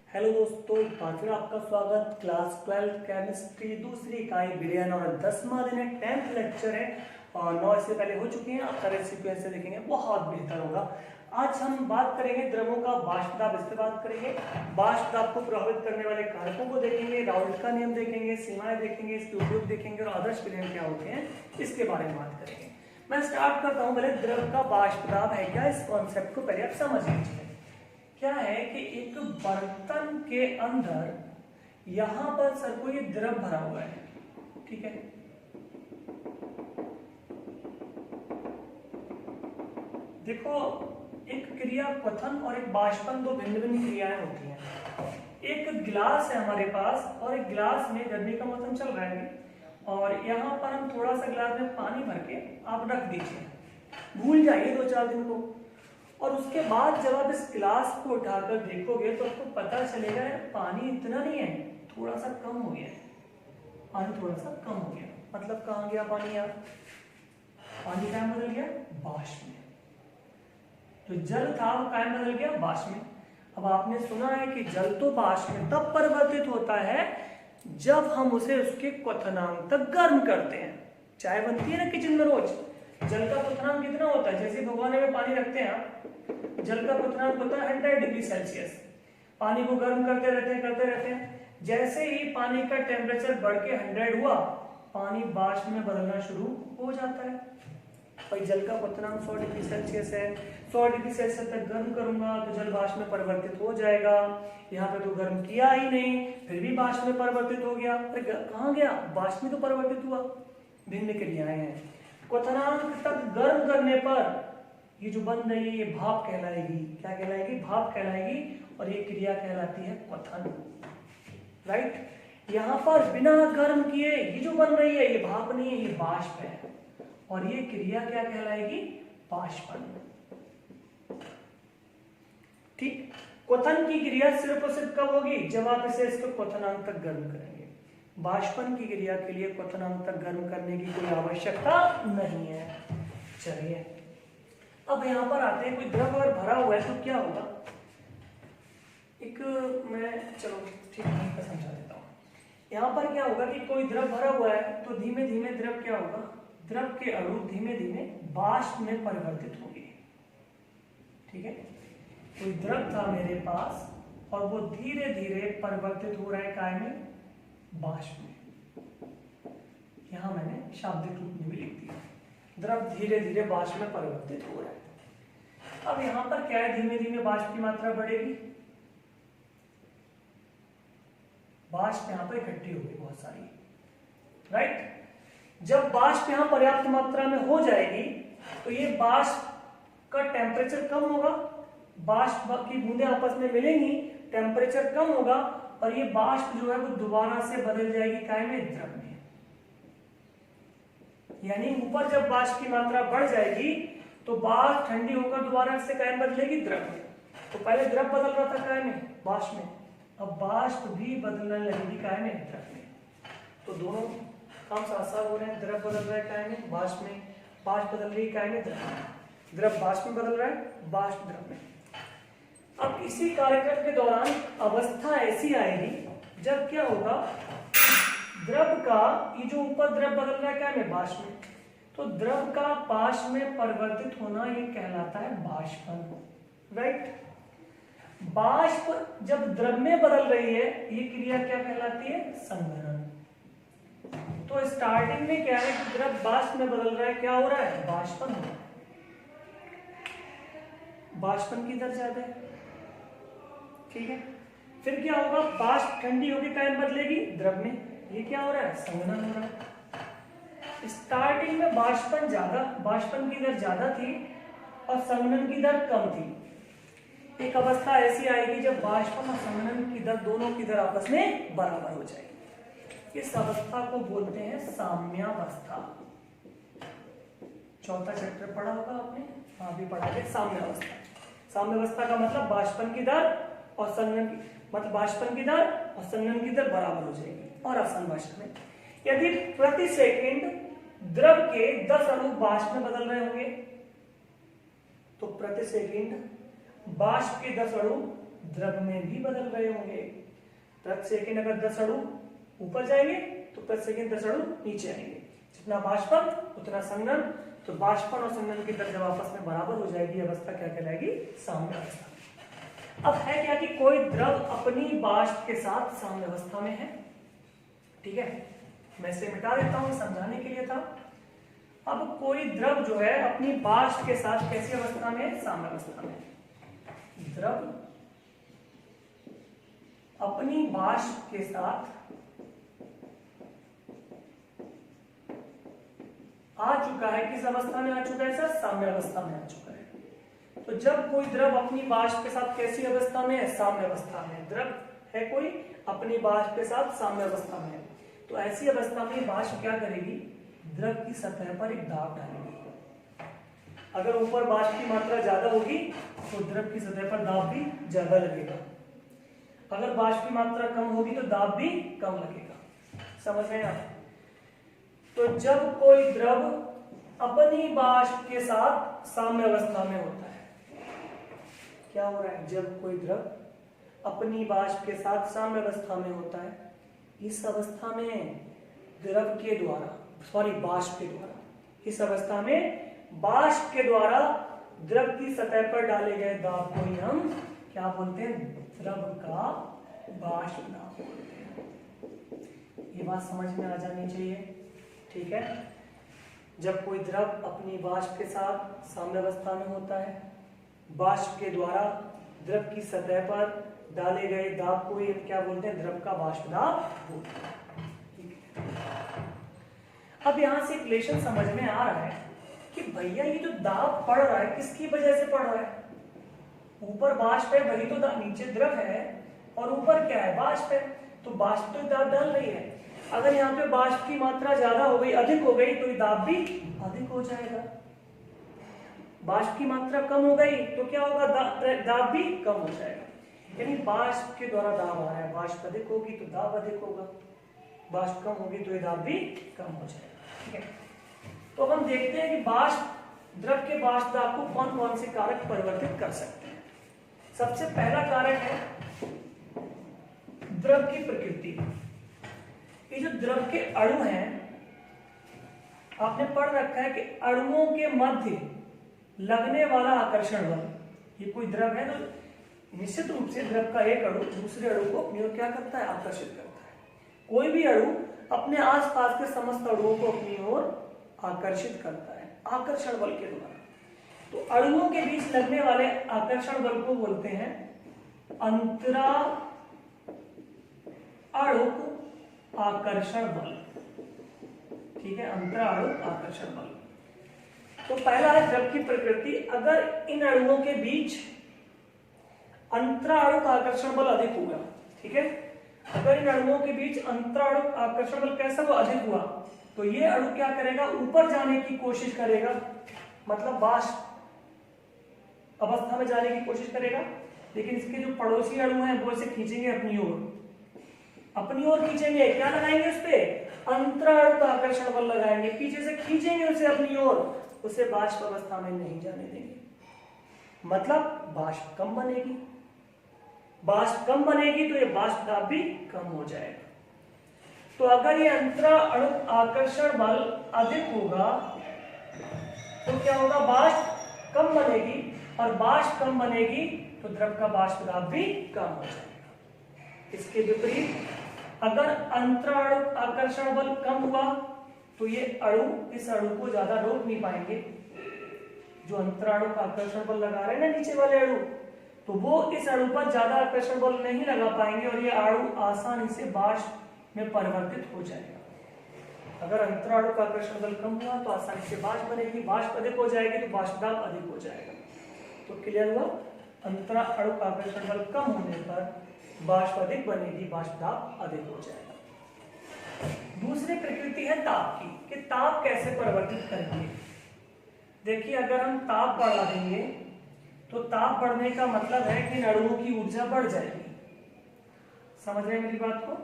Hello दोस्तों, एक बार फिर आपका स्वागत। क्लास 12 केमिस्ट्री दूसरी इकाई विलयन और 10वां दिन है, 10th लेक्चर है और 9 इससे पहले हो चुके हैं। आप सारे सीक्वेंस से देखेंगे, बहुत बेहतर होगा। आज हम बात करेंगे द्रवों का वाष्प दाब, इस पर बात करेंगे। वाष्प दाब को प्रभावित करने वाले कारकों को देखेंगे, राउल्ट का नियम देखेंगे, सीमाएं देखेंगे, इसके उपयोग देखेंगे और आदर्श विलयन क्या होते हैं इसके बारे में बात करेंगे। मैं स्टार्ट करता हूँ। पहले द्रव का वाष्प दाब है क्या, इस कॉन्सेप्ट को पहले आप समझ लीजिए। क्या है कि एक बर्तन के अंदर यहां पर सर को ये द्रव भरा हुआ है, ठीक है। देखो, एक क्रिया क्वथन और एक बाष्पन दो भिन्न भिन्न क्रियाएं होती हैं। एक गिलास है हमारे पास और एक गिलास में गर्मी का मौसम चल रहा है और यहाँ पर हम थोड़ा सा गिलास में पानी भर के आप रख दीजिए, भूल जाइए 2-4 दिन को। और उसके बाद जब आप इस गिलास को उठाकर देखोगे तो आपको पता चलेगा पानी इतना नहीं है, थोड़ा सा कम हो गया है। पानी थोड़ा सा कम हो गया, मतलब कहाँ गया पानी? यार पानी क्या बदल गया? वाष्प में। तो जल था वो क्या बदल गया? वाष्प में। अब आपने सुना है कि जल तो वाष्प में तब परिवर्तित होता है जब हम उसे उसके क्वथनांक तक गर्म करते हैं। चाय बनती है ना किचन में रोज, जल का क्वथनांक कितना होता है? जैसे भगोने में पानी रखते हैं आप, जल का क्वथनांक होता है 100 डिग्री सेल्सियस। पानी को गर्म करते रहते हैं। जैसे ही पानी का टेम्परेचर बढ़ के 100 हुआ, पानी वाष्प में बदलना शुरू हो जाता है। भाई जल का क्वथनांक 100 डिग्री सेल्सियस है, 100 डिग्री सेल्सियस तक गर्म करूंगा तो जल वाष्प में परिवर्तित हो जाएगा। यहाँ पे तो गर्म किया ही नहीं, फिर भी वाष्प में परिवर्तित हो गया। कहाँ गया? वाष्प में तो परिवर्तित हुआ। भिन्न क्रियाएं हैं। क्वथनांक तक गर्म करने पर ये जो बन रही है ये भाप कहलाएगी। क्या कहलाएगी? भाप कहलाएगी। और ये क्रिया कहलाती है क्वथन, राइट। यहाँ पर बिना गर्म किए ये जो बन रही है ये भाप नहीं है, ये वाष्प है। और ये क्रिया क्या कहलाएगी? वाष्पन, ठीक। क्वथन की क्रिया सिर्फ और सिर्फ कब होगी? जब आप इसे इसको क्वथनांक तक गर्म करेंगे। वाष्पन की क्रिया के लिए क्वथनांक तक गर्म करने की कोई आवश्यकता नहीं है। चलिए अब यहां पर आते हैं। कोई द्रव अगर भरा हुआ है तो क्या होगा? चलो ठीक है, समझा देता हूं। यहां पर क्या होगा कि कोई द्रव भरा हुआ है तो धीमे धीमे द्रव क्या होगा? द्रव के अणु धीमे धीमे वाष्प में परिवर्तित होंगे, ठीक है। कोई द्रव था मेरे पास और वो धीरे धीरे परिवर्तित हो रहा है काय में? वाष्प में। यहां मैंने शाब्दिक रूप में भी लिख दिया, द्रव धीरे धीरे वाष्प में परिवर्तित हो रहा है। अब यहां पर क्या है? धीमे धीमे वाष्प की मात्रा बढ़ेगी, वाष्प यहां पर इकट्ठी होगी बहुत सारी, राइट। जब वाष्प यहां पर्याप्त मात्रा में हो जाएगी तो ये वाष्प का टेम्परेचर कम होगा, वाष्प की बूंदें आपस में मिलेंगी, टेम्परेचर कम होगा और ये वाष्प जो है वो दोबारा से बदल जाएगी काय में? द्रव में। यानी ऊपर जब वाष्प की मात्रा बढ़ जाएगी तो वाष्प ठंडी होकर दोबारा से काय में बदलेगी? द्रव में। तो पहले द्रव बदल रहा था काय में? वाष्प में। अब वाष्प भी बदलने लगेगी काय में? द्रव में। तो दोनों काम साथ साथ हो रहे हैं। द्रव बदल रहा है काय में? वाष्प में। वाष्प बदल रही है काय में? द्रव में। द्रव वाष्प में बदल रहा है, वाष्प द्रव में। अब इसी कार्यक्रम के दौरान अवस्था ऐसी आएगी जब क्या होगा? द्रव का ये जो ऊपर द्रव बदल रहा है क्या में? वाष्प में। तो द्रव का वाष्प में परिवर्तित होना ये कहलाता है वाष्पन, राइट। वाष्प जब द्रव में बदल रही है ये क्रिया क्या कहलाती है? संघनन। तो स्टार्टिंग में क्या है कि द्रव वाष्प में बदल रहा है, क्या हो रहा है? वाष्पन हो रहा है। वाष्पन की दर ज्यादा है, ठीक है। फिर क्या होगा? वाष्प ठंडी होकर काय में बदलेगी? द्रव में। ये क्या हो रहा है? संघनन हो रहा है। स्टार्टिंग में वाष्पन की दर ज्यादा थी और संघनन की दर कम थी। एक अवस्था ऐसी आएगी जब वाष्पन और संघनन की दर, दोनों की दर आपस में बराबर हो जाएगी। इस अवस्था को बोलते हैं साम्यावस्था। चौथा चैप्टर पढ़ा होगा आपने, हाँ भी पढ़ा है। साम्यावस्था, साम्यावस्था का मतलब वाष्पन की दर और संघनन की, मतलब वाष्पन की दर और संघनन की दर बराबर हो जाएगी। और आसान भाषा में, यदि प्रति सेकंड द्रव के 10 अणु वाष्प में बदल रहे होंगे तो प्रति सेकंड वाष्प के 10 अणु द्रव में भी बदल रहे होंगे। प्रति सेकंड अगर 10 अणु ऊपर जाएंगे तो प्रति सेकंड 10 अणु नीचे आएंगे। जितना बाष्पन उतना संघनन, तो बाष्पन और संघनन की दर जब आपस में बराबर हो जाएगी, अवस्था क्या कहलाएगी? साम्य अवस्था। अब है क्या कि कोई द्रव अपनी वाष्प के साथ साम्य अवस्था में है। ठीक है, मैं इसे मिटा देता हूं, समझाने के लिए था। अब कोई द्रव जो है अपनी वाष्प के साथ कैसी अवस्था में है? साम्य अवस्था में। द्रव अपनी वाष्प के साथ आ चुका है। किस अवस्था में आ चुका है सर? साम्य अवस्था में आ चुका है। तो जब कोई द्रव अपनी वाष्प के साथ कैसी अवस्था में है? साम्य अवस्था में। द्रव है कोई अपनी वाष्प के साथ साम्य अवस्था में है, तो ऐसी अवस्था में वाष्प क्या करेगी? द्रव की सतह पर एक दाब डालेगी। अगर ऊपर वाष्प की मात्रा ज्यादा होगी तो द्रव की सतह पर दाब भी ज्यादा लगेगा। अगर वाष्प की मात्रा कम होगी तो दाब भी कम लगेगा। समझ रहे हैं आप? तो जब कोई द्रव अपनी वाष्प के साथ साम्य अवस्था में होता है, क्या हो रहा है? जब कोई द्रव अपनी वाष्प के साथ साम्य अवस्था में होता है, इस अवस्था में द्रव के द्वारा, वाष्प के द्वारा, इस अवस्था में वाष्प के द्वारा द्रव की सतह पर डाले गए दाब को ही हम क्या बोलते हैं? द्रव का वाष्प दाब बोलते हैं। ये बात समझ में आ जानी चाहिए। ठीक है, जब कोई द्रव अपनी वाष्प के साथ साम्य अवस्था में होता है, वाष्प के द्वारा द्रव की सतह पर डाले गए दाब को ये क्या बोलते हैं? द्रव का वाष्प दाब बोलते हैं। अब यहां से इक्वेशन समझ में आ रहा है कि भैया ये जो दाब पड़ रहा है किसकी वजह से पड़ रहा है? ऊपर वाष्प है, वही तो नीचे द्रव है, और ऊपर क्या है? वाष्प है। तो वाष्प तो दाब डाल रही है। अगर यहाँ पे वाष्प की मात्रा ज्यादा हो गई, अधिक हो गई, तो ये दाब भी अधिक हो जाएगा। वाष्प की मात्रा कम हो गई तो क्या होगा? दाब भी कम हो जाएगा। यानी वाष्प के द्वारा दाब आ रहा है, वाष्प अधिक होगी तो दाब अधिक होगा, वाष्प कम होगी तो ये दाब भी कम हो जाएगा। ठीक है, तो हम देखते हैं कि वाष्प, द्रव के वाष्प दाब को कौन कौन से कारक परिवर्तित कर सकते हैं। सबसे पहला कारक है द्रव की प्रकृति। ये जो द्रव के अणु हैं, आपने पढ़ रखा है कि अणुओं के मध्य लगने वाला आकर्षण बल। ये कोई द्रव है तो निश्चित रूप से द्रव का एक अणु दूसरे अणु को अपनी ओर क्या करता है? आकर्षित करता है। कोई भी अणु अपने आसपास के समस्त अणुओं को अपनी ओर आकर्षित करता है आकर्षण बल के द्वारा। तो अणुओं के बीच लगने वाले आकर्षण बल को बोलते हैं अंतरा अणुक आकर्षण बल। ठीक है, अंतरा अणुक आकर्षण बल। तो पहला है द्रव की प्रकृति। अगर इन अणुओं के बीच अंतरा अणुक आकर्षण बल अधिक हुआ, ठीक है, अगर इन अणुओं के बीच अंतरा अणुक आकर्षण बल कैसा हुआ? अधिक हुआ, तो ये अणु क्या करेगा? ऊपर जाने की कोशिश करेगा, मतलब वाष्प अवस्था में जाने की कोशिश करेगा। लेकिन इसके जो पड़ोसी अणु हैं वो इसे खींचेंगे अपनी ओर खींचेंगे। क्या लगाएंगे? उस पे अंतरा अणुक आकर्षण बल लगाएंगे, पीछे से खींचेंगे उसे अपनी ओर, उसे वाष्प अवस्था में नहीं जाने देंगे। मतलब वाष्प कम बनेगी। वाष्प कम बनेगी तो ये वाष्प दाब भी कम हो जाएगा। तो अगर ये अंतरा अणुक आकर्षण बल अधिक होगा तो क्या होगा? वाष्प कम बनेगी, और वाष्प कम बनेगी तो द्रव का वाष्प दाब भी कम हो जाएगा। इसके विपरीत अगर अंतरा अणुक आकर्षण बल कम हुआ तो ये अणु इस अणु को ज्यादा रोक नहीं पाएंगे। जो अंतरा अणुक आकर्षण बल लगा रहे हैं ना नीचे वाले अणु, तो वो इस अणु पर ज्यादा आकर्षण बल नहीं लगा पाएंगे और ये अणु आसानी से वाष्प में परिवर्तित हो जाएगा। अगर अंतरा अणुक आकर्षण बल कम हुआ तो आसानी से वाष्प बनेगी, वाष्प अधिक हो जाएगी तो वाष्प दाब अधिक हो जाएगा। तो क्लियर हुआ? अंतरा अणुक आकर्षण बल कम होने पर वाष्प अधिक बनेगी, वाष्प दाब अधिक हो जाएगा। दूसरी प्रकृति है ताप की, कि ताप कैसे परिवर्तित करेंगे। देखिए, अगर हम ताप बढ़ा देंगे तो ताप बढ़ने का मतलब है कि अणुओं की ऊर्जा बढ़ जाएगी। समझ रहे हैं मेरी बात को?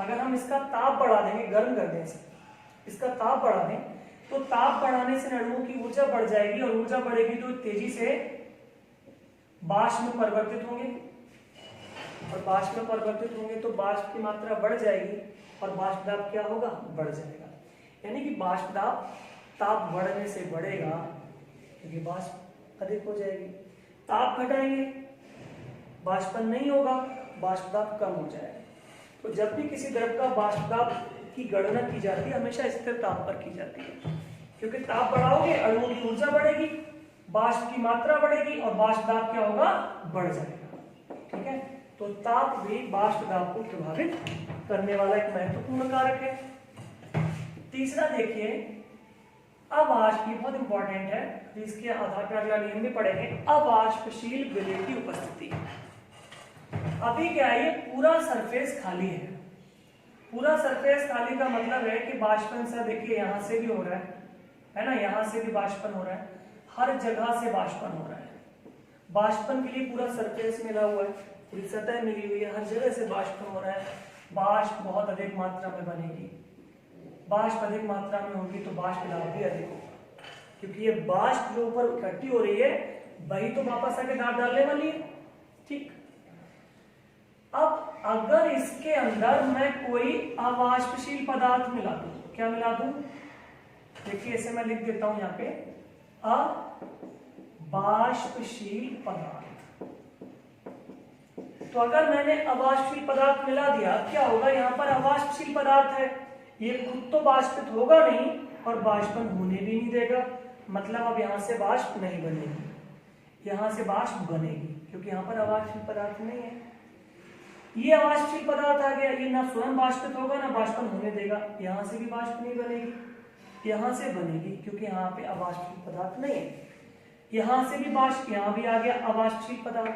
अगर हम इसका ताप बढ़ा देंगे, गर्म कर दें इसका ताप बढ़ा दें, तो ताप बढ़ाने से अणुओं की ऊर्जा बढ़ जाएगी, और ऊर्जा बढ़ेगी तो तेजी से वाष्प में परिवर्तित होंगे। और वाष्प में परिवर्तित होंगे तो वाष्प की मात्रा बढ़ जाएगी और वाष्प दाब क्या होगा, बढ़ जाएगा। यानी कि वाष्प दाब ताप बढ़ने से बढ़ेगा क्योंकि वाष्प अधिक हो जाएगी। ताप घटाएंगे, वाष्पन नहीं होगा, वाष्प दाब कम हो जाएगा। तो जब भी किसी द्रव का वाष्प दाब की गणना की जाती है हमेशा स्थिर ताप पर की जाती है, क्योंकि ताप बढ़ाओगे अणुओं की ऊर्जा बढ़ेगी, वाष्प की मात्रा बढ़ेगी और वाष्प दाब क्या होगा, बढ़ जाएगा। ठीक है, तो ताप भी वाष्प दाब को प्रभावित करने वाला एक महत्वपूर्ण कारक है। तीसरा देखिए अवाष्प, ये बहुत इंपॉर्टेंट है, इसके आधार पर अगला नियम भी पढ़ेंगे। अवाष्पशील विलेय की उपस्थिति। अभी क्या है, ये पूरा सरफेस खाली है। पूरा सरफेस खाली का मतलब है कि वाष्पन सा देखिए यहां से भी हो रहा है ना, यहां से भी वाष्पन हो रहा है, हर जगह से वाष्पन हो रहा है। वाष्पन के लिए पूरा सरफेस मिला हुआ है, पूरी सतह मिली हुई है, हर जगह से वाष्पन हो रहा है। वाष्प बहुत अधिक मात्रा में बनेगी, वाष्प अधिक मात्रा में होगी तो वाष्प दाब भी अधिक होगा, क्योंकि ये वाष्प जो ऊपर इकट्ठी हो रही है वही तो वापस आके दाब डालने वाली है। ठीक, अब अगर इसके अंदर मैं कोई अवाष्पशील पदार्थ मिला दूं, क्या मिला दूं, देखिए इसे मैं लिख देता हूं यहाँ पे, अवाष्पशील पदार्थ। तो अगर मैंने अवाष्पशील पदार्थ मिला दिया, क्या होगा, यहाँ पर अवाष्पशील पदार्थ है, ये खुद तो वाष्पित होगा नहीं और वाष्पन होने भी नहीं देगा, मतलब अब यहां से वाष्प नहीं बनेगी, यहां से वाष्प बनेगी, क्योंकि यहां पर अवाष्पशील पदार्थ नहीं है। ये अवाष्पशील पदार्थ आ गया, ये ना स्वयं वाष्पित होगा ना वाष्पन होने देगा, यहां से भी वाष्प नहीं बनेगी, यहां से बनेगी क्योंकि यहाँ पे अवाष्पशील पदार्थ नहीं है। यहां से भी वाष्प, यहाँ भी आ गया अवाष्पशील पदार्थ,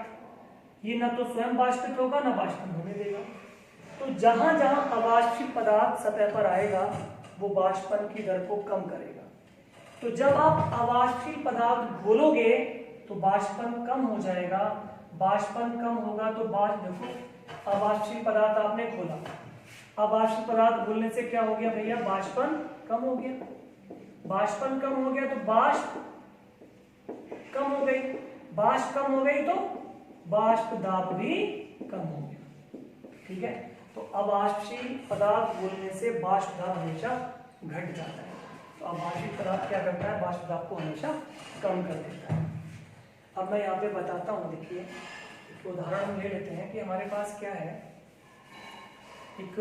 ये ना तो स्वयं वाष्पित होगा ना वाष्पन होने देगा। तो जहां जहां अवाष्पशील पदार्थ सतह पर आएगा वो वाष्पन की दर को कम करेगा। तो जब आप अवाष्पशील पदार्थ घोलोगे तो वाष्पन कम हो जाएगा, वाष्पन कम होगा तो देखो अवाष्पशील पदार्थ आपने घोला, अवाष्पशील पदार्थ घोलने से क्या हो गया भैया, वाष्पन कम हो गया, वाष्पन कम हो गया तो वाष्प कम हो गई, वाष्प कम हो गई तो वाष्प दाब भी कम हो गया। ठीक है, तो अवाष्पशील पदार्थ घोलने से वाष्प दाब हमेशा घट जाता है, तो अवाष्पशील पदार्थ क्या करता है, वाष्प दाब को हमेशा कम कर देता है। अब मैं यहाँ पे बताता हूँ, देखिए एक उदाहरण हम ले लेते हैं कि हमारे पास क्या है, एक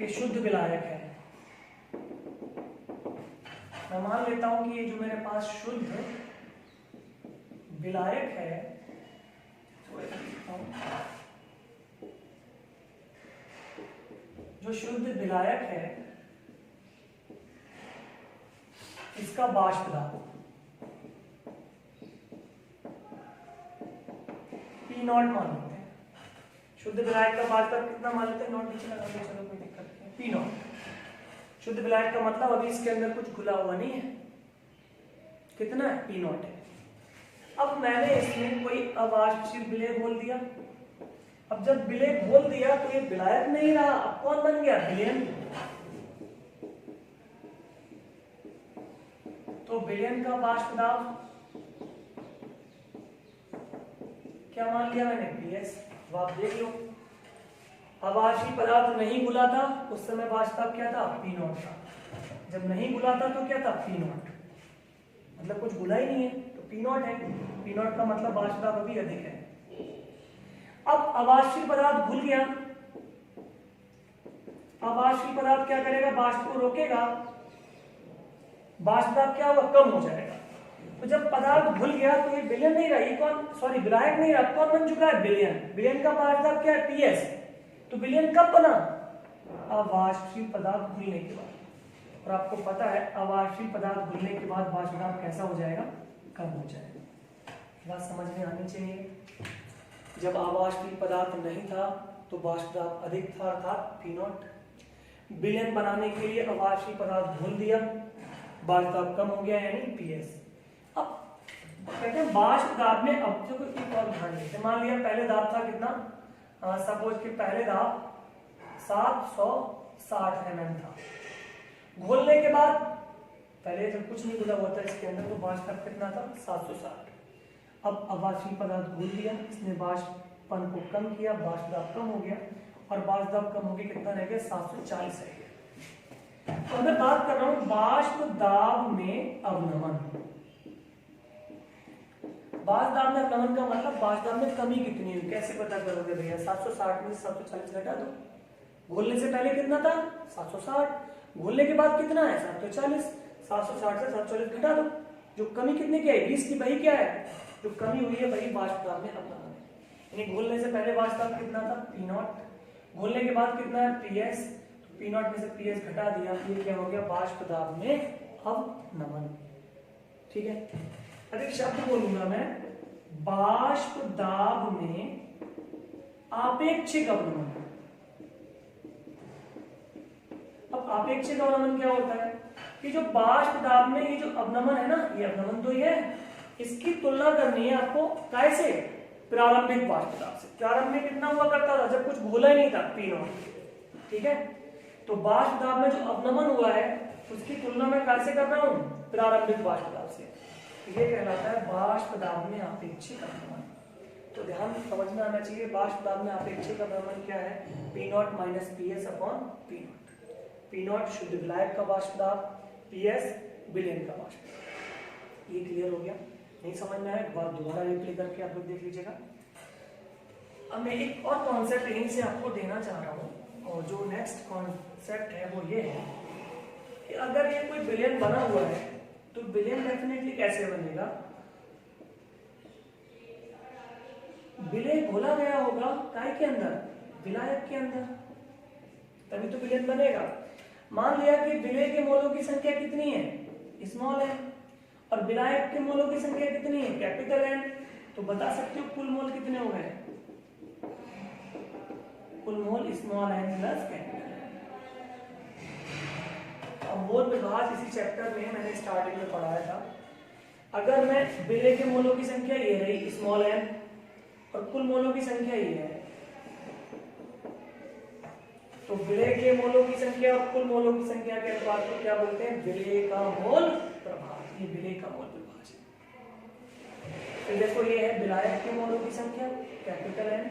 ये शुद्ध विलायक है। मैं मान लेता हूं कि ये जो मेरे पास शुद्ध विलायक है, जो शुद्ध विलायक है इसका वाष्प दाब P0 मान लेते हैं। शुद्ध विलायक का वाष्प दाब कितना मान लेते हैं, नॉट नीचे लगा दो, चलो कोई दिक्कत नहीं। P0 शुद्ध विलायक का मतलब अभी इसके अंदर कुछ घुला हुआ नहीं है, कितना है, P0 है। अब मैंने इसमें कोई अवाष्पशील विलेय घोल दिया, अब जब विलेय घोल दिया तो ये विलायक नहीं रहा, अब कौन बन गया, विलयन। तो विलयन का वाष्प दाब क्या मान लिया मैंने, PS। अब आप देख लो, अवाष्पशील पदार्थ नहीं घुला था उस समय वाष्प दाब क्या था, P0 था, जब नहीं घुला था तो क्या था, P0, मतलब कुछ घुला ही नहीं है तो P0 है, P0 का मतलब वाष्प दाब अभी अधिक है। अब अवाष्पशील पदार्थ घुल गया, अवाष्पशील पदार्थ क्या करेगा, वाष्प को रोकेगा, वाष्प दाब क्या होगा, कम हो जाएगा। तो जब पदार्थ घुल गया तो ये विलयन नहीं रहा, ये कौन, सॉरी विलायक नहीं रहा, कौन बन चुका है, विलयन। विलयन का वाष्प दाब क्या है, PS। तो विलयन कब बना, अवाष्पशील पदार्थ घुलने के बाद। और आपको पता है अवाष्पशील पदार्थ घुलने के बाद वाष्प दाब कैसा हो जाएगा, कम हो जाएगा। बात समझ में आनी चाहिए। जब अवाष्पशील पदार्थ नहीं था तो वाष्प दाब अधिक था, अर्थात P0। विलयन बनाने के लिए अवाष्पशील पदार्थ घोल दिया, वाष्प दाब कम हो गया, यानी PS। अब कहते हैं वाष्प दाब में, अब जो एक और उदाहरण लेते हैं, मान लिया पहले दाब था कितना, सपोज कि पहले दाब 760 mm था, घोलने के बाद पहले जब कुछ नहीं घुला हुआ था इसके अंदर तो वाष्प दाब कितना था, 760। अब अवाष्पीय पदार्थ घोल दिया, इसने वाष्पन को कम किया, वाष्प दाब कम हो गया और वाष्प दाब कम हो गया, कितना रह गया 740 रह गया। तो मैं बात कर रहा हूं वाष्प दाब में अवनमन। वाष्प दाब में अवनमन का मतलब वाष्प दाब में कमी कितनी हुई, कैसे पता करोगे भैया? 760 में 740 घटा दो। घोलने से पहले कितना था 760, घोलने के बाद कितना है 740, 760 से 740 घटा दो। जो कमी कितने की है 20 की, वही क्या है जो कमी हुई है वही वाष्प दाब में अवनमन है। यानी घोलने से पहले वाष्प दाब कितना था P0, घोलने के बाद कितना है PS, तो P0 में से PS घटा दिया, ये क्या हो गया वाष्प दाब में अवनमन। ठीक है, अब एक शब्द बोलूंगा मैं, वाष्प दाब में आपेक्षिक अवनमन। अब आपेक्षिक अवनमन क्या होता है कि जो वाष्प दाब में ये जो अवनमन है ना, ये अवनमन तो ये है, इसकी तुलना करनी है आपको कैसे? प्रारंभिक वाष्प दाब से। प्रारंभ में कितना हुआ करता था जब कुछ घोला ही नहीं था P0, ठीक है? तो वाष्प दाब में जो अवनमन हुआ है उसकी तुलना में कैसे कर रहा हूं? प्रारंभिक वाष्प दाब से। ये कहलाता है वाष्प दाब में आपेक्षिक अवनमन। तो ध्यान समझ में आना चाहिए, वाष्प दाब में आपेक्षिक अवनमन क्या है? P0 minus PS upon P0। P0 शुद्ध विलायक का वाष्प दाब, PS विलयन का वाष्प दाब। ये क्लियर हो गया? नहीं समझ में आया एक बार दोबारा रिप्ले करके आप लोग देख लीजिएगा। अब मैं एक और कॉन्सेप्ट यहीं से आपको देना चाह रहा हूँ, और जो नेक्स्ट कॉन्सेप्ट है वो ये है कि अगर ये कोई विलयन बना हुआ है तो विलयन डेफिनेटली कैसे बनेगा? विलय घोला गया होगा काय के अंदर? विलायक के अंदर, तभी तो विलयन बनेगा। मान लिया कि विलय के मोलों की संख्या कितनी है? स्मॉल है, और विलायक के मोलों की संख्या कितनी है? Capital N. तो बता सकते हो कुल मोल कितने हो गए? कुल mole small n plus capital n. अब मोल विभाज इसी चैप्टर में मैंने स्टार्टिंग में पढ़ाया था। अगर मैं विलय के मोलों की संख्या ये रही स्मॉल एन और कुल मोलों की संख्या ये है, तो विलय के मोलों की संख्या और कुल मोलों की संख्या के अनुपात को क्या बोलते हैं? विलय का मोल प्रभाज। ये विलय का मोल प्रभाज है। तो देखो ये है विलायक के मोलों की संख्या कैपिटल एन,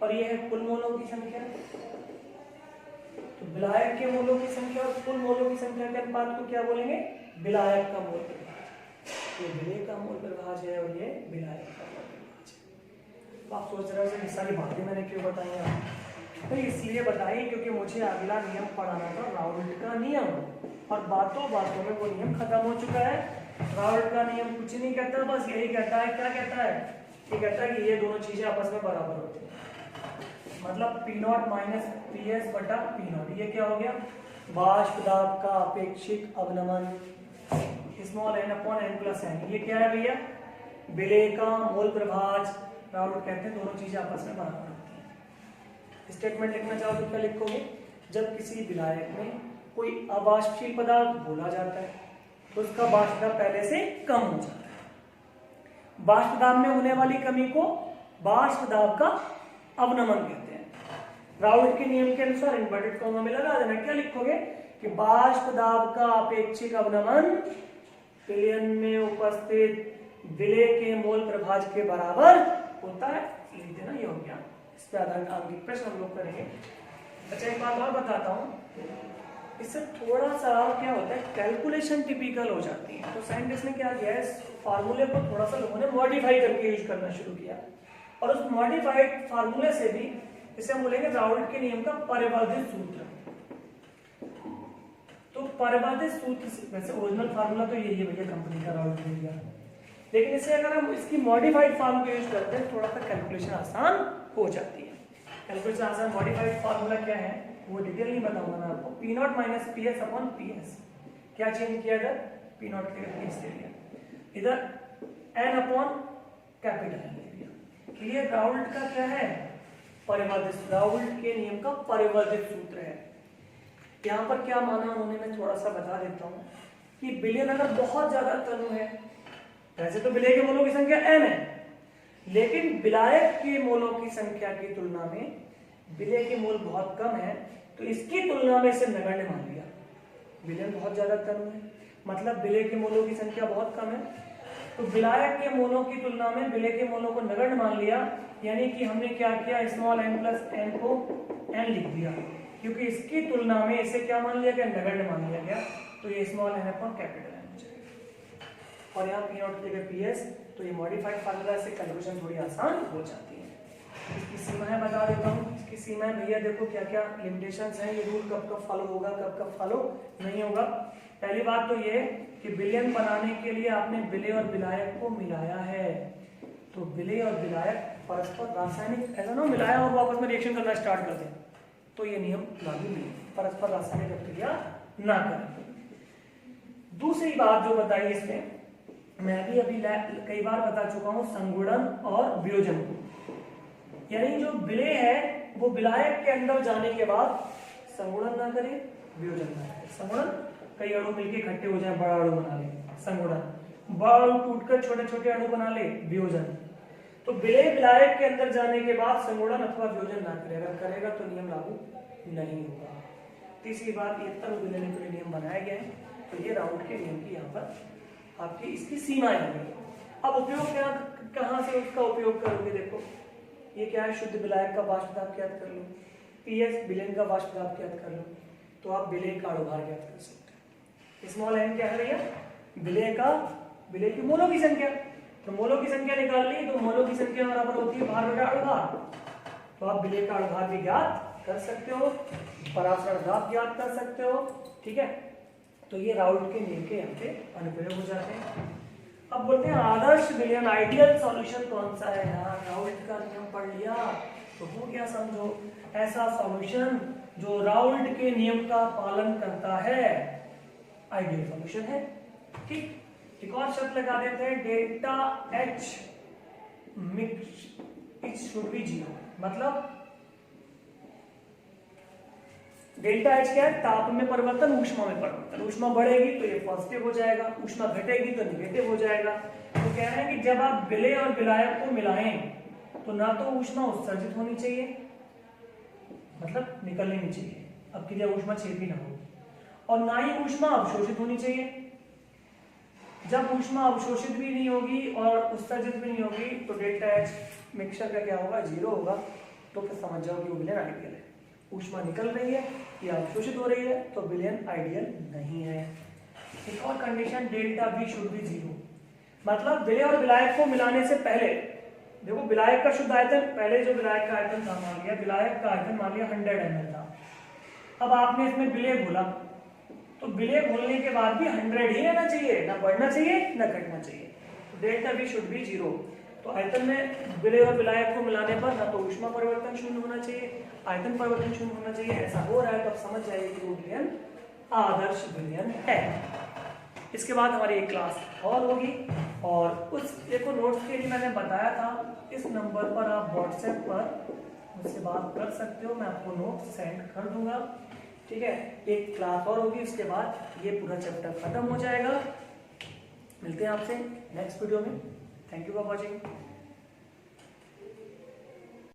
और ये है कुल मोलों की संख्या। तो विलायक के मोलों की संख्या और कुल मोलों की संख्या के अनुपात को क्या बोलेंगे? विलायक का मोल प्रभाज। ये विलय का मोल प्रभाज है और ये विलायक का मोल प्रभाज है। तो आप सोच रहे हो ये सारी बातें मैंने क्यों बताई आपको? तो इसलिए बताइए क्योंकि मुझे अगला नियम पढ़ाना था राउल्ट का नियम, और बातों बातों में वो नियम खत्म हो चुका है। राउल्ट का नियम कुछ नहीं कहता, बस यही कहता है, क्या कहता है? ये कहता है कि ये दोनों चीजें आपस में बराबर होती हैं। मतलब P0 माइनस PS बटा P0, ये क्या हो गया? वाष्प दाब का अपेक्षिक अवनमन small n upon n plus n। ये क्या है भैया? विलय का मोल प्रभाज। राउल्ट कहते हैं दोनों चीजें आपस में बराबर। स्टेटमेंट लिखना चाहो तो क्या लिखोगे? जब किसी विलायक में कोई अवाष्पशील पदार्थ घोला जाता है तो उसका वाष्प दाब पहले से कम हो जाता है। वाष्प दाब में होने वाली कमी को वाष्प दाब का अवनमन कहते हैं। राउल्ट के नियम के अनुसार इन्वर्टेड कॉमा में लगा देना। क्या लिखोगे कि वाष्प दाब का अपेक्षिक अवनमन विलयन में उपस्थित विलय के मोल प्रभाज के बराबर होता है। लिख देना, ये हो गया। इस पे आधारित आगे प्रश्न हम लोग करेंगे। अच्छा एक बात और बताता हूँ, इससे थोड़ा सा क्या होता है कैलकुलेशन टिपिकल हो जाती है। तो साइंटिस्ट ने क्या किया है, इस फार्मूले को थोड़ा सा लोगों ने मॉडिफाई करके यूज करना शुरू किया, और उस मॉडिफाइड फार्मूले से भी इसे हम बोलेंगे राउल्ट के नियम का परिवर्धित सूत्र। तो परिवर्धित सूत्र, वैसे ओरिजिनल फार्मूला तो यही है भैया कंपनी का राउल्ट के नियम, लेकिन इसे अगर हम इसकी मॉडिफाइड फॉर्म का यूज करते हैं थोड़ा सा कैलकुलेशन आसान हो जाती है। कैलकुलेशन आसान, मॉडिफाइड फार्मूला क्या है वो डिटेल नहीं बताऊंगा मैं आपको। P0 minus PS upon PS। क्या चेंज किया इधर? P0 के PS ले लिया, इधर n अपॉन कैपिटल N ले लिया। ये राउल्ट का क्या है? परिवर्धित, राउल्ट के नियम का परिवर्धित सूत्र है। यहाँ पर क्या माना उन्होंने, मैं थोड़ा सा बता देता हूँ कि विलयन अगर बहुत ज्यादा तनु है, वैसे तो विलय के मोलों की संख्या n है, लेकिन विलायक के मोलों की संख्या की तुलना में विलय के मोल बहुत कम है, तो इसकी तुलना में इसे नगण्य मान लिया। विलयन बहुत ज्यादा तनु है, मतलब विलय के मोलों की संख्या बहुत कम है, तो विलायक के मोलों की तुलना में विलेय के मोलों को नगण्य मान लिया, यानी कि हमने क्या किया, स्मॉल n प्लस n को n लिख दिया, क्योंकि इसकी तुलना में इसे क्या मान लिया गया, नगण्य मान लिया गया। तो ये small n upon capital n हो जाएगा और यहाँ पी नॉट की जगह ps, तो ये मॉडिफाइड फार्मूला से कैलकुलेशन थोड़ी आसान हो जाती है। इसकी सीमाएं बता देता हूँ। इसकी सीमाएं भैया देखो क्या क्या लिमिटेशंस हैं, ये रूल कब कब फॉलो होगा, कब कब फॉलो नहीं होगा। पहली बात तो ये कि विलयन बनाने के लिए आपने विलेय और विलायक को मिलाया है, तो विलेय और विलायक परस्पर रासायनिक, ऐसा ना मिलाया और वापस में रिएक्शन करना स्टार्ट कर दें, तो ये नियम लागू नहीं, परस्पर रासायनिक प्रतिक्रिया ना करें। दूसरी बात जो बताई इसमें, मैं भी अभी कई बार बता चुका हूं, संगुणन और वियोजन को, यानी जो विलेय है वो विलायक के अंदर जाने के बाद संगुणन ना करे, वियोजन ना करे। संगुणन कई अणु मिलके इकट्ठे हो जाए, बड़ा अणु बना ले, संगुणन। बड़ा अणु टूटकर छोटे छोटे अणु बना ले, वियोजन। तो विलेय विलायक के अंदर जाने के बाद संगुणन अथवा वियोजन ना करे, अगर करेगा तो नियम लागू नहीं होगा। तीसरी बात, ये तरह विलयन के लिए नियम बनाया गया है, तो ये राउंड के नियम की यहाँ पर आपकी इसकी सीमाएं होंगी। अब उपयोग क्या, कहाँ से उसका उपयोग करोगे, देखो ये क्या है, शुद्ध विलायक का वाष्प दाब ज्ञात कर लो, पीएस विलयन का वाष्प दाब ज्ञात कर लो, तो आप विलेय का अणुभार ज्ञात कर सकते हैं। स्मॉल n क्या है भैया, विलेय की मोलों की संख्या, तो मोलों की संख्या निकाल ली, तो मोलों की संख्या बराबर होती है भार बटा अणुभार, तो आप विलेय का अणुभार भी ज्ञात कर सकते हो, परासरण दाब ज्ञात कर सकते हो, ठीक है। तो ये राउल्ट के नियम के यहाँ पे अनुप्रयोग हो जाते हैं। अब बोलते हैं आदर्श विलयन, आइडियल सॉल्यूशन कौन सा है, यहाँ राउल्ट का नियम पढ़ लिया तो हो गया समझो, ऐसा सॉल्यूशन जो राउल्ट के नियम का पालन करता है आइडियल सॉल्यूशन है, ठीक। एक और शब्द लगा देते हैं, delta H mix it should be 0, मतलब डेल्टा H क्या है, ताप में परिवर्तन, ऊष्मा में परिवर्तन। ऊष्मा बढ़ेगी तो ये पॉजिटिव हो जाएगा, ऊष्मा घटेगी तो निगेटिव हो जाएगा। तो कह रहे हैं कि जब आप विलेय और विलायक को मिलाएं तो ना तो ऊष्मा उत्सर्जित होनी चाहिए, मतलब निकलनी नहीं चाहिए, अब की जब ऊष्मा छेदी ना हो, और ना ही ऊष्मा अवशोषित होनी चाहिए। जब ऊष्मा अवशोषित भी नहीं होगी और उत्सर्जित भी नहीं होगी तो डेल्टा H मिक्सचर का क्या होगा, 0 होगा। तो फिर समझ जाओ कि वो विलयन आइडियल है। ऊष्मा निकल रही है या अवशोषित हो रही है तो विलयन आइडियल नहीं है। एक और condition, delta V should be 0, मतलब विलेय और विलायक को मिलाने से पहले देखो, विलायक का शुद्ध आयतन, पहले जो विलायक का आयतन था मान लिया, विलायक का आयतन मान लिया 100 ml था। अब आपने इसमें विलेय घोला, तो विलेय घोलने के बाद भी 100 ही रहना चाहिए, ना बढ़ना चाहिए ना घटना चाहिए। तो डेल्टा V शुड बी 0। तो आयतन में विलेय और विलायक को मिलाने पर ना तो ऊष्मा परिवर्तन शून्य होना चाहिए, आयतन परिवर्तन शून्य होना चाहिए। ऐसा हो रहा है तो आप समझ जाइए कि वो विलयन आदर्श विलयन है। इसके बाद हमारी एक क्लास और होगी, और उस देखो नोट्स के लिए मैंने बताया था, इस नंबर पर आप व्हाट्सएप पर मुझसे बात कर सकते हो, मैं आपको नोट्स सेंड कर दूंगा, ठीक है। एक क्लास और होगी, उसके बाद ये पूरा चैप्टर खत्म हो जाएगा। मिलते हैं आपसे नेक्स्ट वीडियो में। Thank you for watching.